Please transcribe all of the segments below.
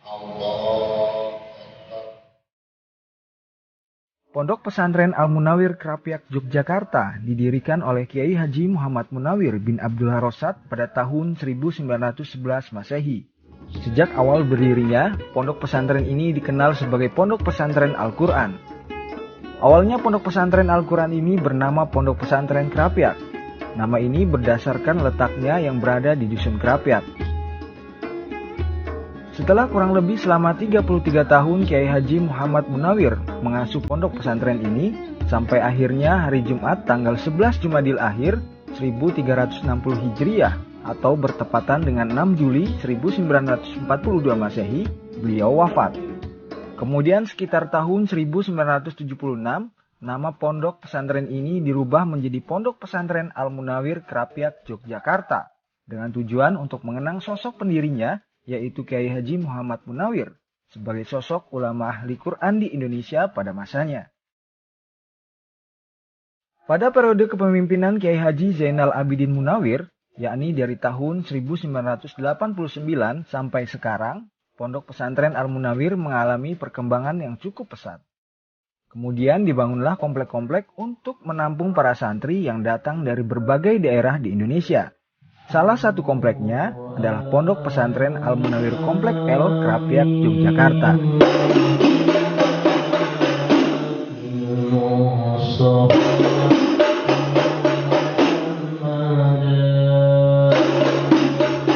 Allah. Pondok Pesantren Al-Munawir Krapyak Yogyakarta didirikan oleh Kiai Haji Muhammad Munawir bin Abdullah Rosad pada tahun 1911 Masehi. Sejak awal berdirinya, pondok pesantren ini dikenal sebagai Pondok Pesantren Al-Quran. Awalnya pondok pesantren Al-Quran ini bernama Pondok Pesantren Krapyak. Nama ini berdasarkan letaknya yang berada di Dusun Krapyak. Setelah kurang lebih selama 33 tahun Kiai Haji Muhammad Munawir mengasuh pondok pesantren ini, sampai akhirnya hari Jumat tanggal 11 Jumadil Akhir 1360 Hijriah atau bertepatan dengan 6 Juli 1942 Masehi, beliau wafat. Kemudian sekitar tahun 1976, nama pondok pesantren ini dirubah menjadi Pondok Pesantren Al-Munawir Krapyak Yogyakarta dengan tujuan untuk mengenang sosok pendirinya, yaitu Kiai Haji Muhammad Munawir, sebagai sosok ulama ahli Quran di Indonesia pada masanya. Pada periode kepemimpinan Kiai Haji Zainal Abidin Munawir, yakni dari tahun 1989 sampai sekarang, Pondok Pesantren Al-Munawir mengalami perkembangan yang cukup pesat. Kemudian dibangunlah komplek-komplek untuk menampung para santri yang datang dari berbagai daerah di Indonesia. Salah satu kompleknya adalah Pondok Pesantren Al-Munawir Komplek L Krapyak Yogyakarta.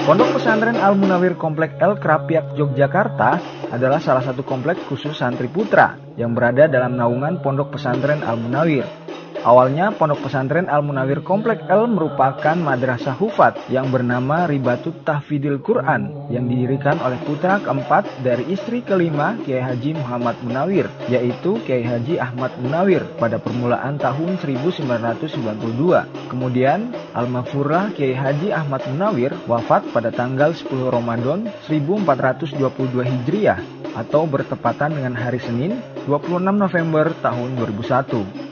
Pondok Pesantren Al-Munawir Komplek L Krapyak Yogyakarta adalah salah satu komplek khusus santri putra yang berada dalam naungan Pondok Pesantren Al-Munawir. Awalnya Pondok Pesantren Al-Munawir Komplek L merupakan madrasah hufat yang bernama Ribatut Tahfidil Quran yang didirikan oleh putra keempat dari istri kelima Kiai Haji Muhammad Munawir, yaitu Kiai Haji Ahmad Munawir pada permulaan tahun 1992. Kemudian Al-Maghfurlah Kiai Haji Ahmad Munawir wafat pada tanggal 10 Ramadan 1422 Hijriah atau bertepatan dengan hari Senin 26 November tahun 2001.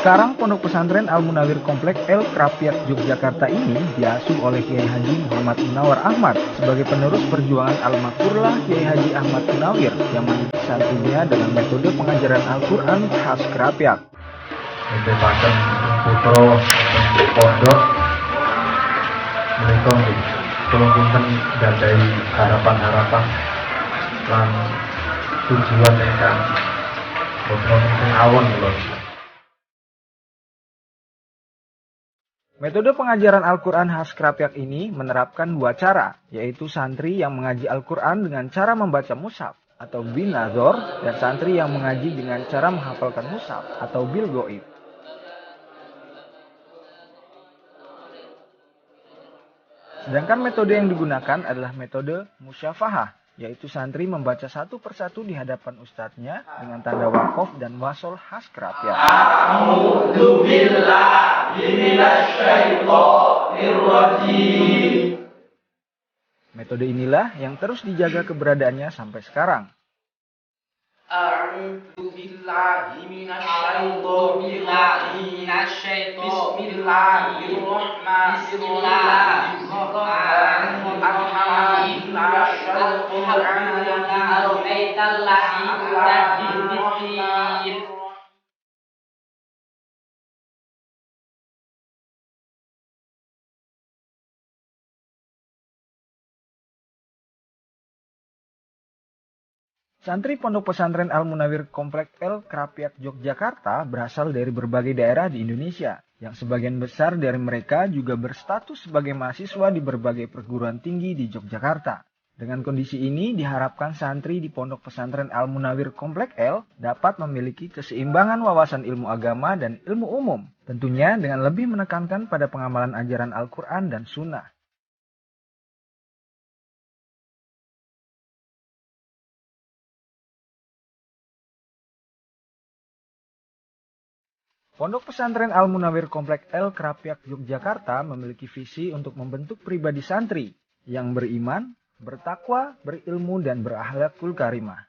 Sekarang Pondok Pesantren Al-Munawir Komplek L Krapyak Yogyakarta ini diasuh oleh Kiai Haji Muhammad Munawar Ahmad sebagai penerus perjuangan Al-Maghfurlah Kiai Haji Ahmad Munawir yang mendidik santrinya dengan metode pengajaran Al-Quran khas Krapyak. Untuk paten putra pondok menika nggih kula kinten gadhahi harapan-harapan lan tujuan ingkang boten awon lho. Metode pengajaran Al-Quran khas Krapyak ini menerapkan dua cara, yaitu santri yang mengaji Al-Quran dengan cara membaca mushaf atau bin nazor, dan santri yang mengaji dengan cara menghafalkan mushaf atau bil goib. Sedangkan metode yang digunakan adalah metode musyafahah, yaitu santri membaca satu persatu di hadapan ustadznya dengan tanda waqaf dan wasol khas Krapyak. A'udzu billahi minasyaitonir rajim. Metode inilah yang terus dijaga keberadaannya sampai sekarang. A'udzu billahi minasyaitonir rajim. Bismillahirrahmanirrahim. Santri Pondok Pesantren Al-Munawir Komplek L Krapyak Yogyakarta berasal dari berbagai daerah di Indonesia, yang sebagian besar dari mereka juga berstatus sebagai mahasiswa di berbagai perguruan tinggi di Yogyakarta. Dengan kondisi ini, diharapkan santri di Pondok Pesantren Al-Munawir Komplek L dapat memiliki keseimbangan wawasan ilmu agama dan ilmu umum, tentunya dengan lebih menekankan pada pengamalan ajaran Al-Quran dan Sunnah. Pondok Pesantren Al-Munawir Komplek L Krapyak Yogyakarta memiliki visi untuk membentuk pribadi santri yang beriman, bertakwa, berilmu, dan berakhlakul karimah.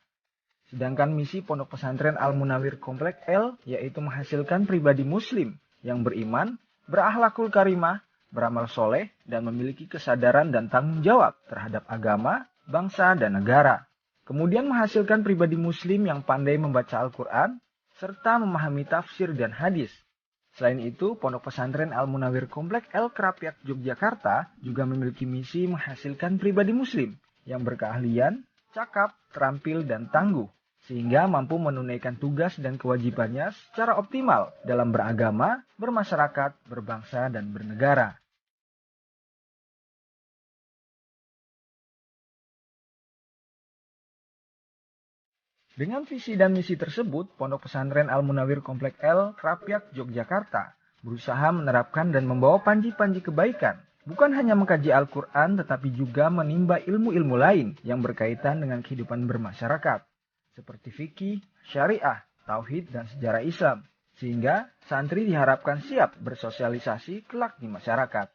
Sedangkan misi Pondok Pesantren Al-Munawir Komplek L yaitu menghasilkan pribadi muslim yang beriman, berakhlakul karimah, beramal soleh, dan memiliki kesadaran dan tanggung jawab terhadap agama, bangsa, dan negara. Kemudian menghasilkan pribadi muslim yang pandai membaca Al-Quran, serta memahami tafsir dan hadis. Selain itu, Pondok Pesantren Al-Munawir Komplek El Krapyak Yogyakarta juga memiliki misi menghasilkan pribadi muslim yang berkeahlian, cakap, terampil, dan tangguh, sehingga mampu menunaikan tugas dan kewajibannya secara optimal dalam beragama, bermasyarakat, berbangsa, dan bernegara. Dengan visi dan misi tersebut, Pondok Pesantren Al-Munawir Komplek El Krapyak Yogyakarta berusaha menerapkan dan membawa panji-panji kebaikan, bukan hanya mengkaji Al-Quran, tetapi juga menimba ilmu-ilmu lain yang berkaitan dengan kehidupan bermasyarakat, seperti fikih, syariah, tauhid, dan sejarah Islam, sehingga santri diharapkan siap bersosialisasi kelak di masyarakat.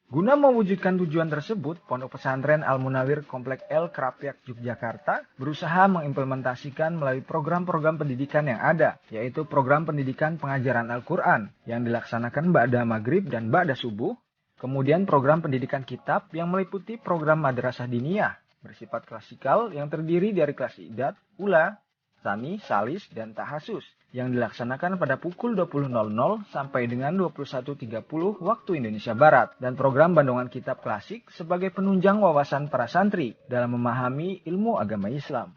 Guna mewujudkan tujuan tersebut, Pondok Pesantren Al-Munawir Komplek El Krapyak Yogyakarta berusaha mengimplementasikan melalui program-program pendidikan yang ada, yaitu program pendidikan pengajaran Al-Quran yang dilaksanakan ba'da maghrib dan ba'da subuh, kemudian program pendidikan kitab yang meliputi program madrasah diniyah bersifat klasikal yang terdiri dari kelas idat, ula, sani, salis, dan tahasus yang dilaksanakan pada pukul 20.00 sampai dengan 21.30 waktu Indonesia Barat, dan program bandungan kitab klasik sebagai penunjang wawasan para santri dalam memahami ilmu agama Islam.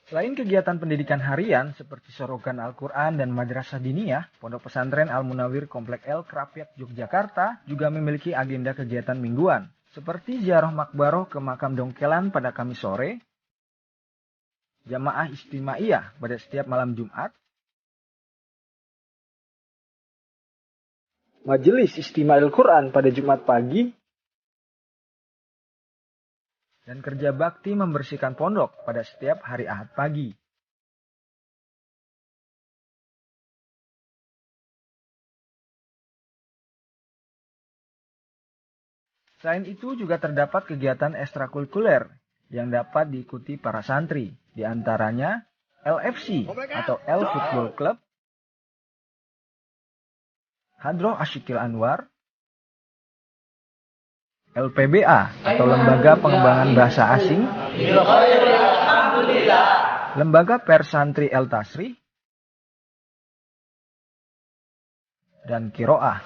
Selain kegiatan pendidikan harian seperti sorogan Al-Quran dan madrasah diniyah, Pondok Pesantren Al-Munawir Komplek El Krapyak Yogyakarta juga memiliki agenda kegiatan mingguan, seperti ziarah makbaroh ke makam Dongkelan pada Kamis sore, jamaah istimaiyah pada setiap malam Jumat, majelis istimewa Al-Quran pada Jumat pagi, dan kerja bakti membersihkan pondok pada setiap hari Ahad pagi. Selain itu juga terdapat kegiatan ekstrakurikuler yang dapat diikuti para santri, di antaranya LFC atau L Football Club, Hadroh Asyikil Anwar, LPBA atau Lembaga Pengembangan Bahasa Asing, Lembaga Pers Santri El Tasri, dan Kiroah.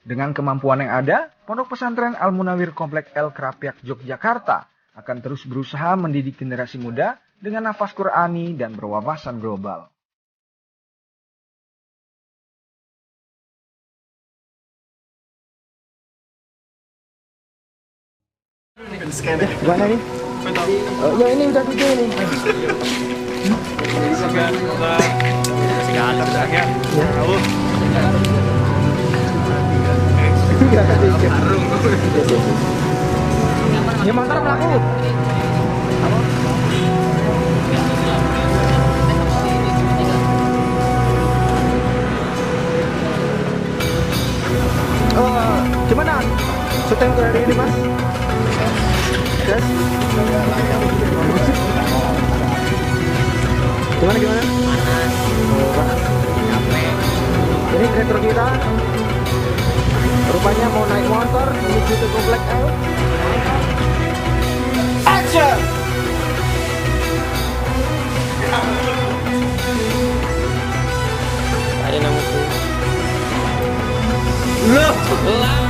Dengan kemampuan yang ada, Pondok Pesantren Al-Munawir Komplek El Krapyak Yogyakarta akan terus berusaha mendidik generasi muda dengan nafas Qur'ani dan berwawasan global. Gimana nih? Yang ini udah video ini. Ya mantar pelaku. Gimana? Syuting untuk hari ini, Mas? Yes. Gimana? Ini direktur kita rupanya mau naik motor menuju ke Komplek L. Action! Ada namaku. Loh!